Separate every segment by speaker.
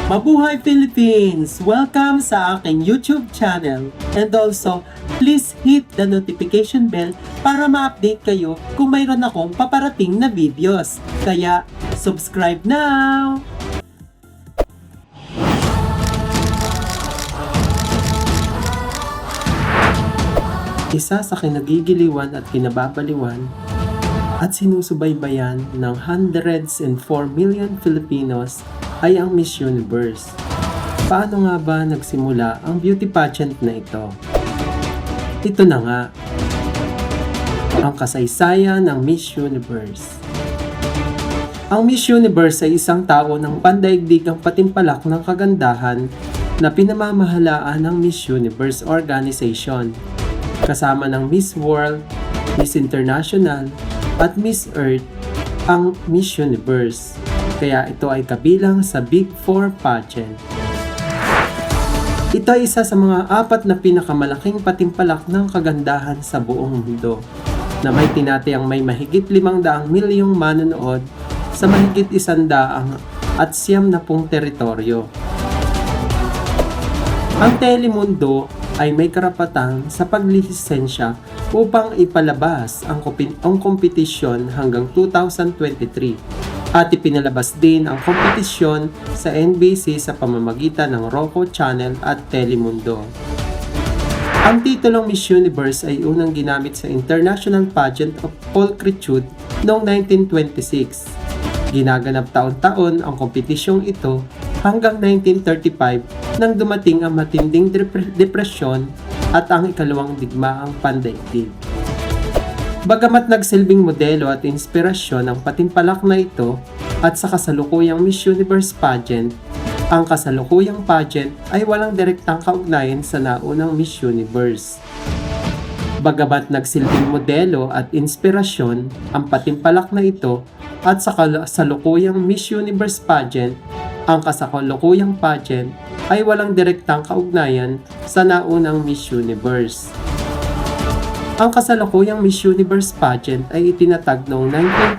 Speaker 1: Mabuhay Philippines! Welcome sa aking YouTube channel. And also, please hit the notification bell para ma-update kayo kung mayroon akong paparating na videos. Kaya, subscribe now! Isa sa kinagigiliwan at kinababaliwan at sinusubaybayan ng hundreds and 4 million Filipinos ay ang Miss Universe. Paano nga ba nagsimula ang beauty pageant na ito? Ito na nga, ang kasaysayan ng Miss Universe. Ang Miss Universe ay isang tao ng pandaigdigang patimpalak ng kagandahan na pinamamahalaan ng Miss Universe Organization, kasama ng Miss World, Miss International, at Miss Earth ang Miss Universe. Kaya ito ay kabilang sa Big Four pageant. Ito ay isa sa mga 4 na pinakamalaking patimpalak ng kagandahan sa buong mundo, na may tinatayang may mahigit 500 milyong manonood sa mahigit 100 at 70 teritoryo. Ang Telemundo ay may karapatan sa paglisensya upang ipalabas ang kompetisyon hanggang 2023 at ipinalabas din ang kompetisyon sa NBC sa pamamagitan ng Roku Channel at Telemundo. Ang titulong Miss Universe ay unang ginamit sa International Pageant of Pulchritude noong 1926. Ginaganap taon-taon ang kompetisyong ito hanggang 1935 nang dumating ang matinding depresyon at ang ikalawang digmaang pandaigdig. Bagamat nagsilbing modelo at inspirasyon ang patimpalak na ito at sa kasalukuyang Miss Universe pageant, ang kasalukuyang pageant ay walang direktang kaugnayan sa naunang Miss Universe. Bagamat nagsilbing modelo at inspirasyon ang patimpalak na ito at sa kasalukuyang Miss Universe pageant, ang kasalukuyang pageant ay walang direktang kaugnayan sa naunang Miss Universe. Ang kasalukuyang Miss Universe pageant ay itinatag noong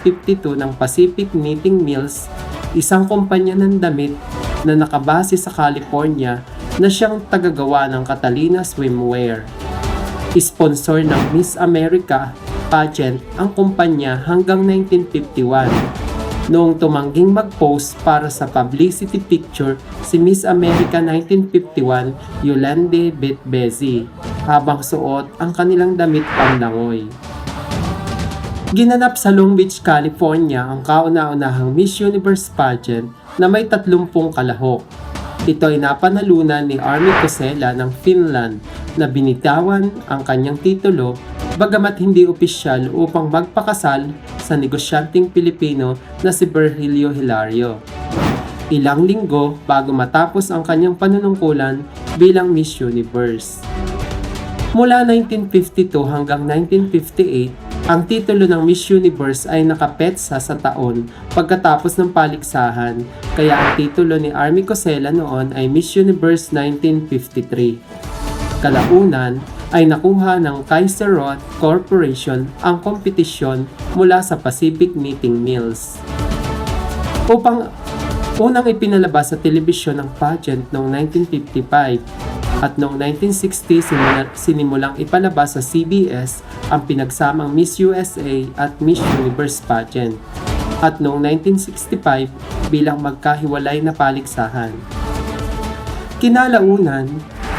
Speaker 1: 1952 ng Pacific Knitting Mills, isang kumpanya ng damit na nakabase sa California na siyang tagagawa ng Catalina swimwear. Sponsor ng Miss America pageant ang kumpanya hanggang 1951. Noong tumangging mag-post para sa publicity picture si Miss America 1951 Yolande Betbezi habang suot ang kanilang damit panlangoy. Ginanap sa Long Beach, California ang kauna-unahang Miss Universe pageant na may 30 kalahok. Ito ay napanalunan ni Armi Kosela ng Finland na binitawan ang kanyang titulo bagamat hindi opisyal upang magpakasal sa negosyanteng Pilipino na si Virgilio Hilario. Ilang linggo bago matapos ang kanyang panunungkulan bilang Miss Universe. Mula 1952 hanggang 1958, ang titulo ng Miss Universe ay nakapetsa sa taon pagkatapos ng paligsahan, kaya ang titulo ni Armi Kosela noon ay Miss Universe 1953. Kalaunan ay nakuha ng Kaiser-Roth Corporation ang kompetisyon mula sa Pacific Knitting Mills. Upang unang ipinalabas sa telebisyon ang pageant noong 1955 at noong 1960 sinimulang ipalabas sa CBS ang pinagsamang Miss USA at Miss Universe pageant at noong 1965 bilang magkahiwalay na paligsahan. Kinalaunan,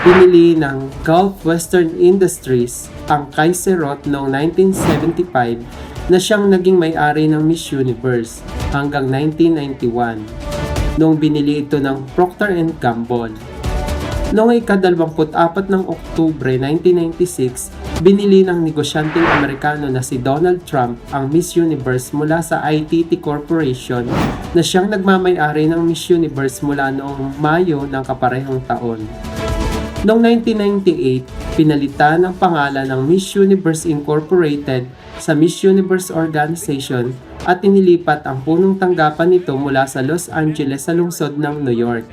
Speaker 1: binili ng Gulf Western Industries ang Kaiser-Roth noong 1975 na siyang naging may-ari ng Miss Universe hanggang 1991 noong binili ito ng Procter & Gamble. Noong ika-24 ng Oktubre 1996, binili ng negosyanteng Amerikano na si Donald Trump ang Miss Universe mula sa ITT Corporation na siyang nagmamay-ari ng Miss Universe mula noong Mayo ng kaparehong taon. Noong 1998, pinalitan ang pangalan ng Miss Universe Incorporated sa Miss Universe Organization at inilipat ang punong tanggapan nito mula sa Los Angeles sa lungsod ng New York.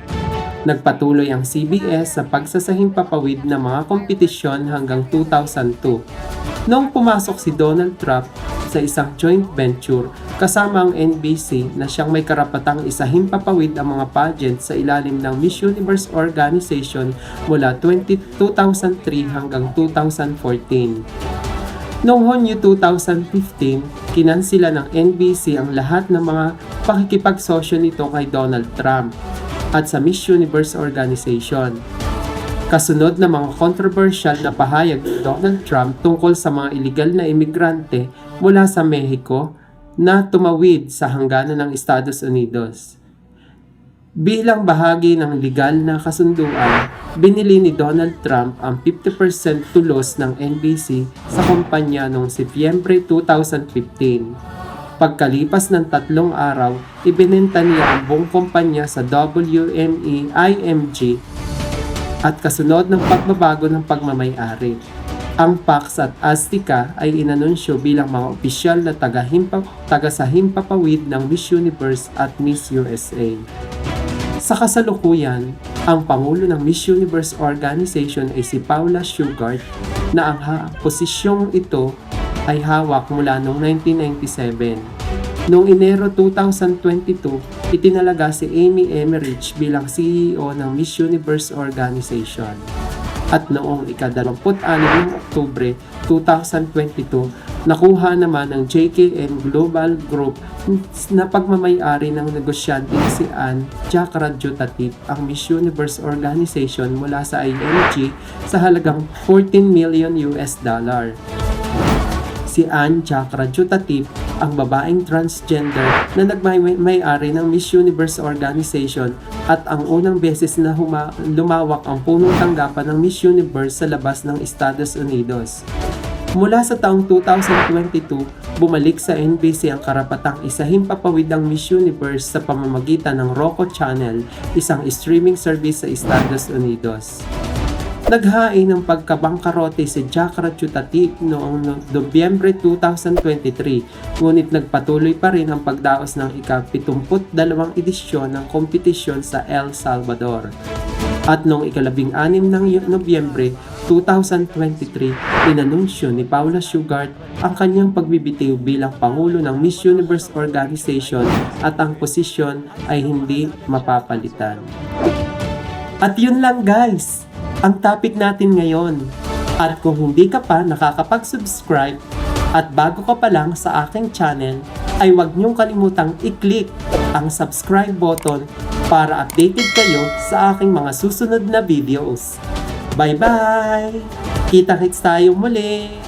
Speaker 1: Nagpatuloy ang CBS sa pagsasahing papawid ng mga kompetisyon hanggang 2002. Noong pumasok si Donald Trump sa isang joint venture kasama ang NBC na siyang may karapatang isahin papawid ang mga pageant sa ilalim ng Miss Universe organization mula 2003 hanggang 2014. Noong Hunyo 2015, kinansila ng NBC ang lahat ng mga pakikipagsosyo nito kay Donald Trump at sa Miss Universe organization. Kasunod ng mga controversial na pahayag ni Donald Trump tungkol sa mga iligal na imigrante mula sa Mexico na tumawid sa hangganan ng Estados Unidos. Bilang bahagi ng legal na kasunduan, binili ni Donald Trump ang 50% tulos ng NBC sa kumpanya noong Setyembre 2015. Pagkalipas ng 3 araw, ibinenta niya ang buong kumpanya sa WME-IMG at kasunod ng pagbabago ng pagmamay-ari. Ang Pax at Azteca ay inanunsyo bilang mga opisyal na taga-sahimpapawid ng Miss Universe at Miss USA. Sa kasalukuyan, ang Pangulo ng Miss Universe Organization ay si Paula Shugart na ang posisyong ito ay hawak mula noong 1997. Noong Enero 2022, itinalaga si Amy Emmerich bilang CEO ng Miss Universe Organization. At noong ika-26 ng Oktubre 2022, nakuha naman ng JKM Global Group na pagmamay-ari ng negosyante si Ann Chakraborty ang Miss Universe Organization mula sa IMG sa halagang $14 million. Si Ann Chakraborty, ang babaeng transgender na nagmay-ari ng Miss Universe Organization at ang unang beses na lumawak ang punong tanggapan ng Miss Universe sa labas ng Estados Unidos. Mula sa taong 2022, bumalik sa NBC ang karapatang isahin papawid ang Miss Universe sa pamamagitan ng Roku Channel, isang streaming service sa Estados Unidos. Naghain ng pagkabangkarote si Chakraborty noong Nobyembre 2023, ngunit nagpatuloy pa rin ang pagdaos ng ika-72 edisyon ng kompetisyon sa El Salvador. At noong ika-16 ng Nobyembre 2023, inanunsyo ni Paula Shugart ang kanyang pagbibitiw bilang Pangulo ng Miss Universe Organization at ang posisyon ay hindi mapapalitan. At yun lang guys, ang topic natin ngayon. At kung hindi ka pa nakakapag-subscribe at bago ka pa lang sa aking channel, ay huwag niyong kalimutang i-click ang subscribe button para updated kayo sa aking mga susunod na videos. Bye-bye! Kita-kits tayo muli!